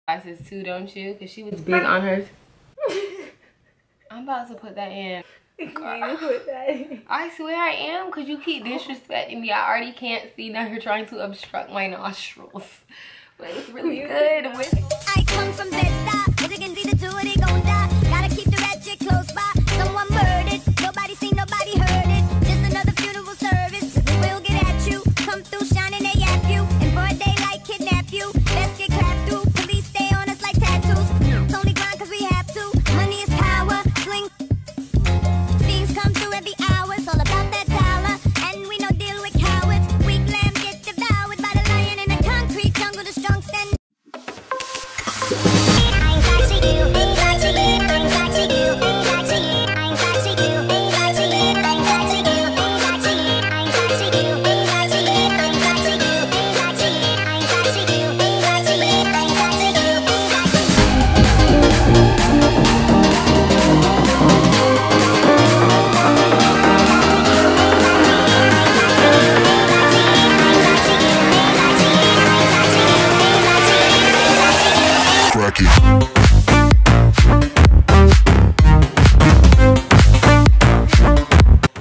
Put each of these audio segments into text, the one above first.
glasses too, don't you? Because she was big on hers. I'm about to put that in. You put that in. I swear I am, because you keep disrespecting me. I already can't see. Now you're trying to obstruct my nostrils. But it's really good. I come from Bed-Stuy. As you can see, the two of they gon' die. Gotta keep the ratchet close by. Someone murdered. Nobody seen, nobody heard it. Just another funeral service. We'll get at you. Come through shining, they yap you. And broad daylight kidnap you. Let's get clapped through. Police stay on us like tattoos. It's only grind cause we have to. Money is power. Sling. Things come through every hour. It's all about that dollar. And we don't deal with cowards. Weak lamb get devoured by the lion in the concrete jungle. The strong stand.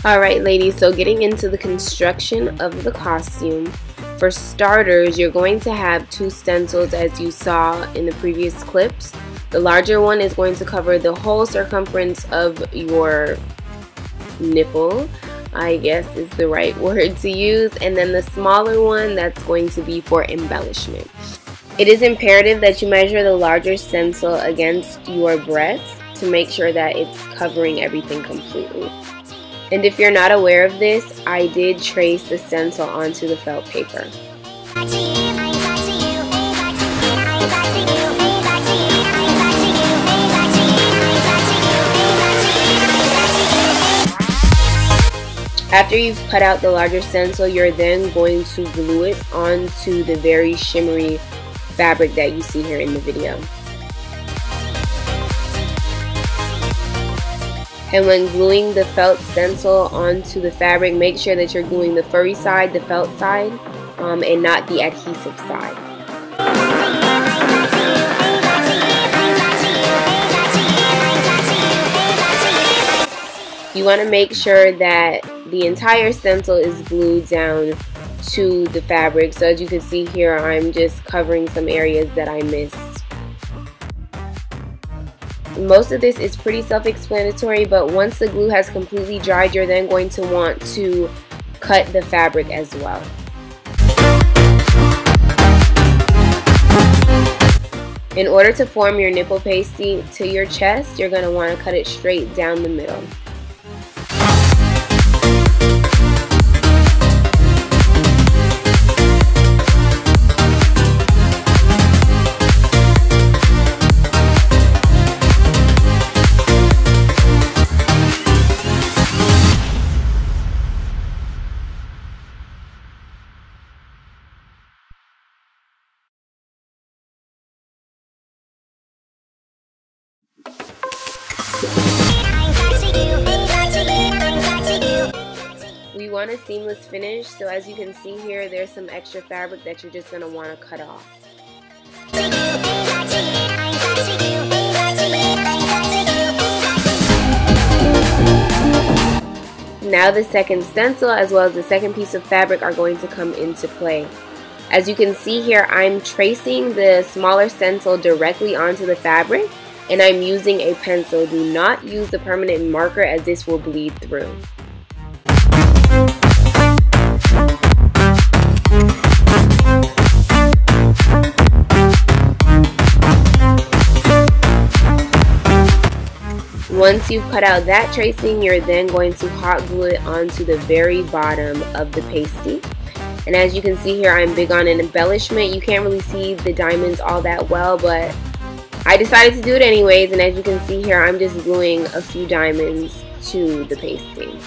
Alright ladies, so getting into the construction of the costume. For starters, you're going to have two stencils as you saw in the previous clips. The larger one is going to cover the whole circumference of your nipple, I guess is the right word to use, and then the smaller one that's going to be for embellishment. It is imperative that you measure the larger stencil against your breast to make sure that it's covering everything completely. And if you're not aware of this, I did trace the stencil onto the felt paper. After you've cut out the larger stencil, you're then going to glue it onto the very shimmery fabric that you see here in the video. And when gluing the felt stencil onto the fabric, make sure that you're gluing the furry side, the felt side, and not the adhesive side. You want to make sure that the entire stencil is glued down to the fabric. So as you can see here, I'm just covering some areas that I missed. Most of this is pretty self-explanatory, but once the glue has completely dried, you're then going to want to cut the fabric as well. In order to form your nipple pasty to your chest, you're going to want to cut it straight down the middle. We want a seamless finish, so as you can see here, there's some extra fabric that you're just going to want to cut off. Now the second stencil as well as the second piece of fabric are going to come into play. As you can see here, I'm tracing the smaller stencil directly onto the fabric, and I'm using a pencil. Do not use the permanent marker as this will bleed through. Once you've cut out that tracing, you're then going to hot glue it onto the very bottom of the pasty. And as you can see here, I'm big on an embellishment. You can't really see the diamonds all that well, but I decided to do it anyways. And as you can see here, I'm just gluing a few diamonds to the pasty.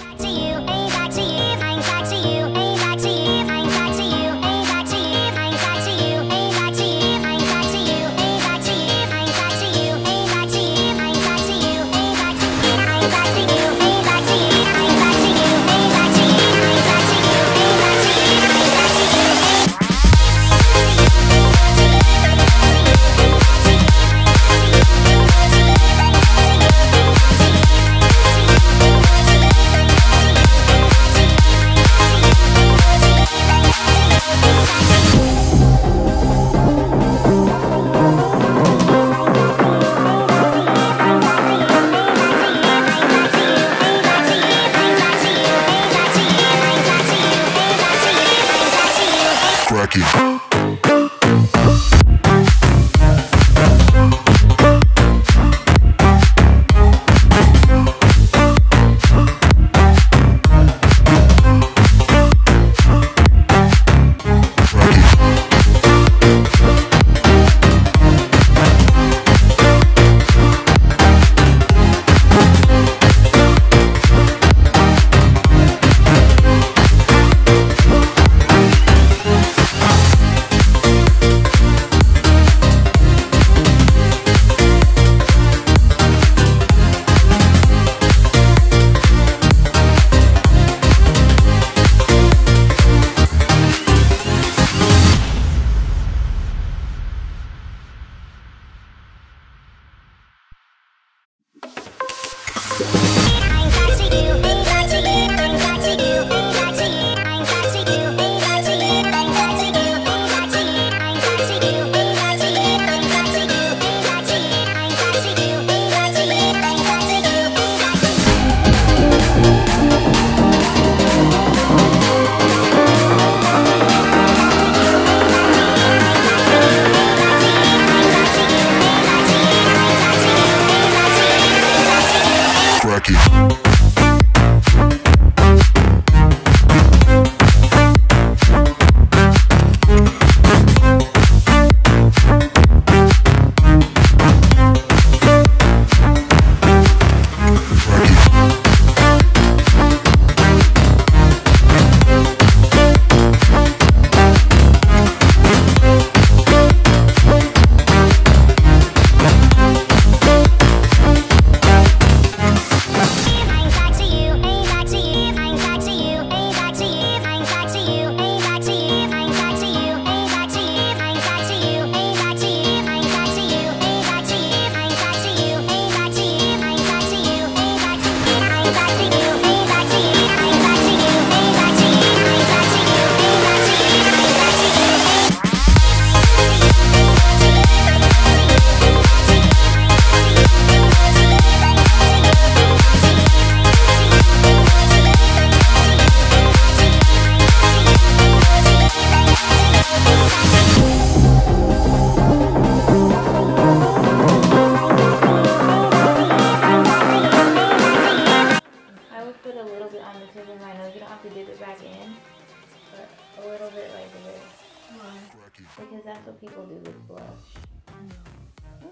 Because that's what people do with blush.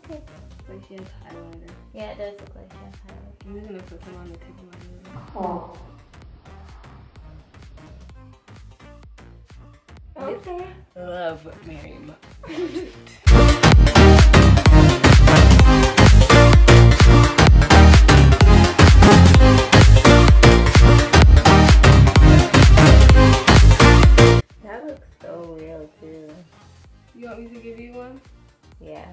Okay. Like she has eyeliner. Yeah, it does look like she has highlight. I'm just gonna put some on the tip of my nose. Oh. Okay. Love Mary Mo. That looks so real too. You want me to give you one? Yeah.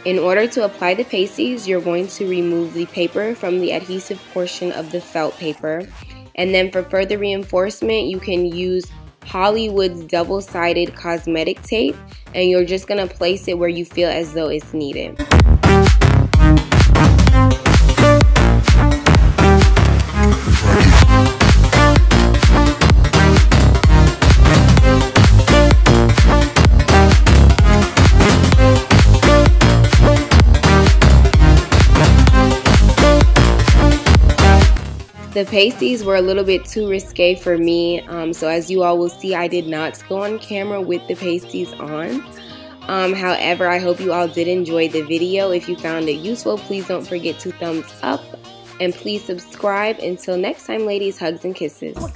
In order to apply the pasties, you're going to remove the paper from the adhesive portion of the felt paper. And then for further reinforcement, you can use Hollywood's double-sided cosmetic tape, and you're just going to place it where you feel as though it's needed. The pasties were a little bit too risque for me, so as you all will see, I did not go on camera with the pasties on. However, I hope you all did enjoy the video. If you found it useful, please don't forget to thumbs up and please subscribe. Until next time, ladies, hugs and kisses. Little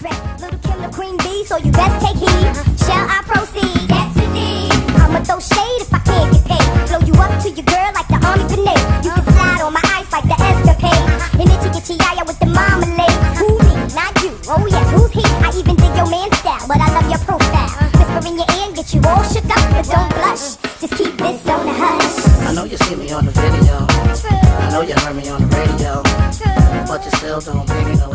killer queen bee, so you best take heed. Shall I proceed? Yes, indeed. I'ma throw shade if I can't get paid. Blow you up to your girl like the army grenade. You can slide on my ice like the escapade. And itchy itchy yaya with the marmalade. Who me? Not you. Oh yes, who's he? I even dig your man style, but I love your profile. Whisper in your ear and get you all shook up, but don't blush. Just keep this on the hush. I know you see me on the video. True. I know you heard me on the radio. True. But you still don't bring it up.